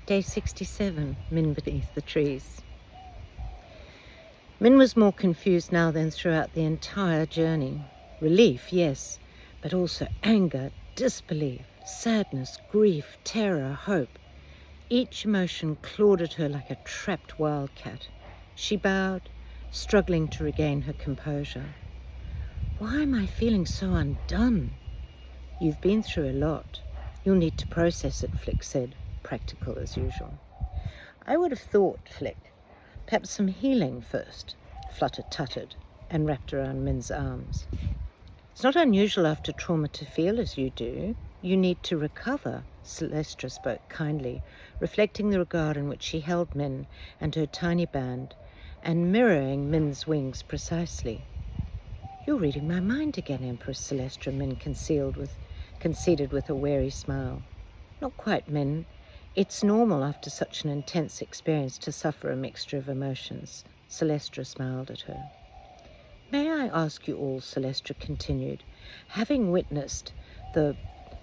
Day 67, Min beneath the trees. Min was more confused now than throughout the entire journey. Relief, yes, but also anger, disbelief, sadness, grief, terror, hope. Each emotion clawed at her like a trapped wildcat. She bowed, struggling to regain her composure. Why am I feeling so undone? You've been through a lot. You'll need to process it, Flick said, practical as usual. I would have thought, Flick, perhaps some healing first, Flutter tutted and wrapped around Min's arms. It's not unusual after trauma to feel as you do. You need to recover, Celestra spoke kindly, reflecting the regard in which she held Min and her tiny band, and mirroring Min's wings precisely. You're reading my mind again, Empress Celestra, Min conceded with a wary smile. Not quite, Min. It's normal after such an intense experience to suffer a mixture of emotions. Celestra smiled at her. May I ask you all, Celestra continued, having witnessed the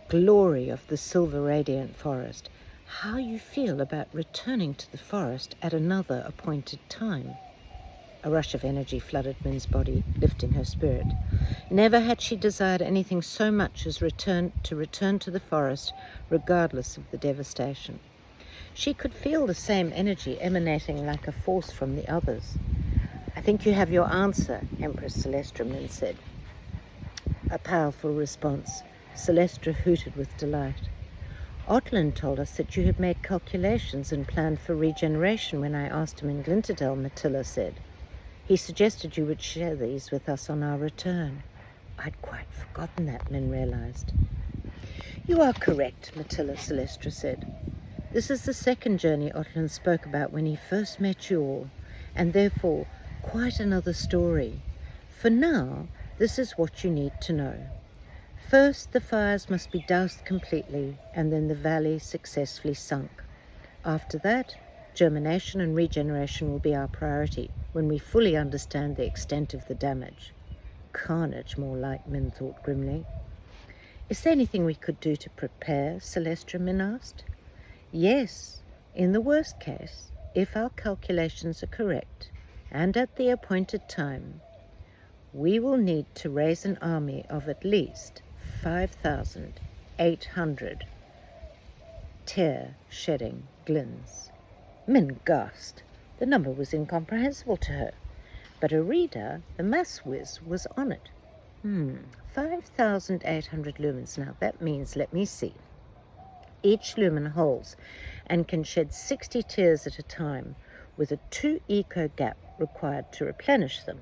glory of the silver radiant forest, how you feel about returning to the forest at another appointed time? A rush of energy flooded Min's body, lifting her spirit. Never had she desired anything so much as return to the forest, regardless of the devastation. She could feel the same energy emanating like a force from the others. I think you have your answer, Empress Celestra, Min said. A powerful response. Celestra hooted with delight. Otlin told us that you had made calculations and planned for regeneration when I asked him in Glinterdale, Matilda said. He suggested you would share these with us on our return. I'd quite forgotten that, Min realized. You are correct, Matilda, Celestra said. This is the second journey Otlin spoke about when he first met you all, and therefore quite another story. For now, this is what you need to know. First, the fires must be doused completely, and then the valley successfully sunk. After that, germination and regeneration will be our priority when we fully understand the extent of the damage. Carnage, more like, Min thought grimly. Is there anything we could do to prepare, Celestra, Min asked. Yes, in the worst case, if our calculations are correct, and at the appointed time, we will need to raise an army of at least 5,800 tear-shedding glins. Min gasped. The number was incomprehensible to her, but a reader, the maths whiz, was on it. 5,800 lumens. Now that means, let me see. Each lumen holds and can shed 60 tears at a time, with a 2 eco gap required to replenish them.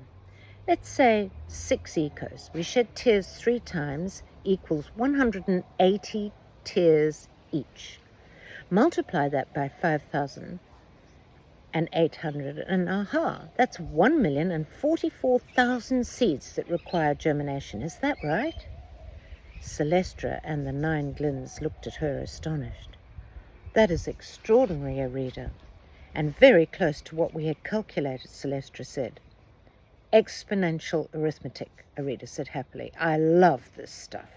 Let's say 6 ecos. We shed tears 3 times equals 180 tears each. Multiply that by 5,800 and aha, that's 1,044,000 seeds that require germination. Is that right? Celestra and the 9 glins looked at her astonished. That is extraordinary, Arida, and very close to what we had calculated, Celestra said. Exponential arithmetic, Arida said happily. I love this stuff.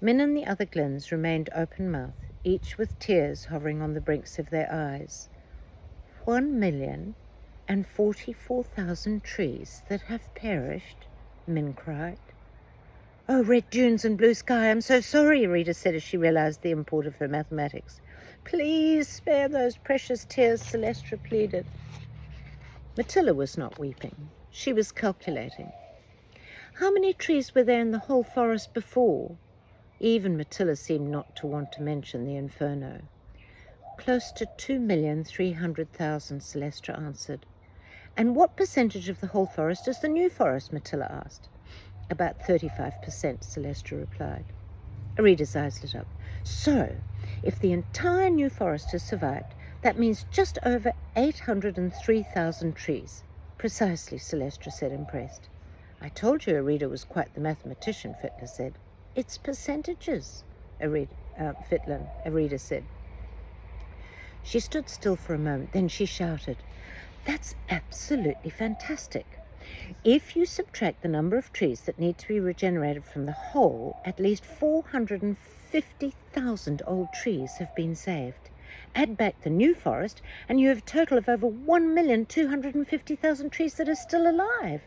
Min and the other glins remained open-mouthed, each with tears hovering on the brinks of their eyes. 1,044,000 trees that have perished, Min cried. Oh, red dunes and blue sky, I'm so sorry, Arida said as she realized the import of her mathematics. Please spare those precious tears, Celestra pleaded. Matilda was not weeping. She was calculating. How many trees were there in the whole forest before? Even Matilda seemed not to want to mention the inferno. Close to 2,300,000, Celestra answered. And what percentage of the whole forest is the new forest, Matilda asked. About 35%, Celestra replied. Arida's eyes lit up. So, if the entire new forest has survived, that means just over 803,000 trees. Precisely, Celestra said, impressed. I told you Arida was quite the mathematician, Fitler said. It's percentages, Arida said. She stood still for a moment, then she shouted, That's absolutely fantastic. If you subtract the number of trees that need to be regenerated from the whole, at least 450,000 old trees have been saved. Add back the new forest, and you have a total of over 1,250,000 trees that are still alive.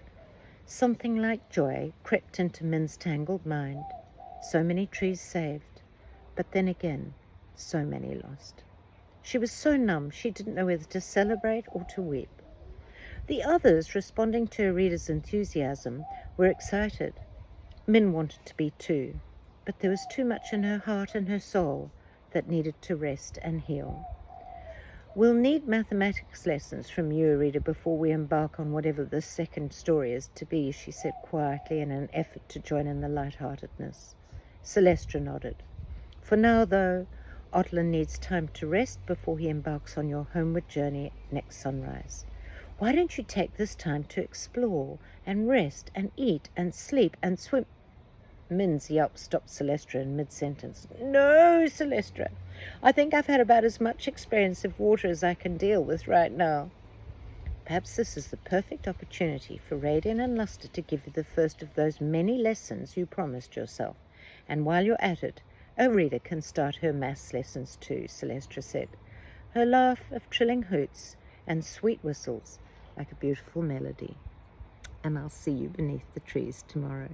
Something like joy crept into Min's tangled mind. So many trees saved, but then again, so many lost. She was so numb she didn't know whether to celebrate or to weep. The others, responding to her reader's enthusiasm, were excited. Min wanted to be too, but there was too much in her heart and her soul that needed to rest and heal. We'll need mathematics lessons from you, reader, before we embark on whatever the second story is to be, she said quietly in an effort to join in the light-heartedness. Celestra nodded. For now, though, Otlin needs time to rest before he embarks on your homeward journey next sunrise. Why don't you take this time to explore and rest and eat and sleep and swim? Min's yelp stopped Celestra in mid-sentence. No, Celestra. I think I've had about as much experience of water as I can deal with right now. Perhaps this is the perfect opportunity for Radian and Luster to give you the first of those many lessons you promised yourself. And while you're at it, a reader can start her maths lessons too, Celestra said, her laugh of trilling hoots and sweet whistles like a beautiful melody. And I'll see you beneath the trees tomorrow.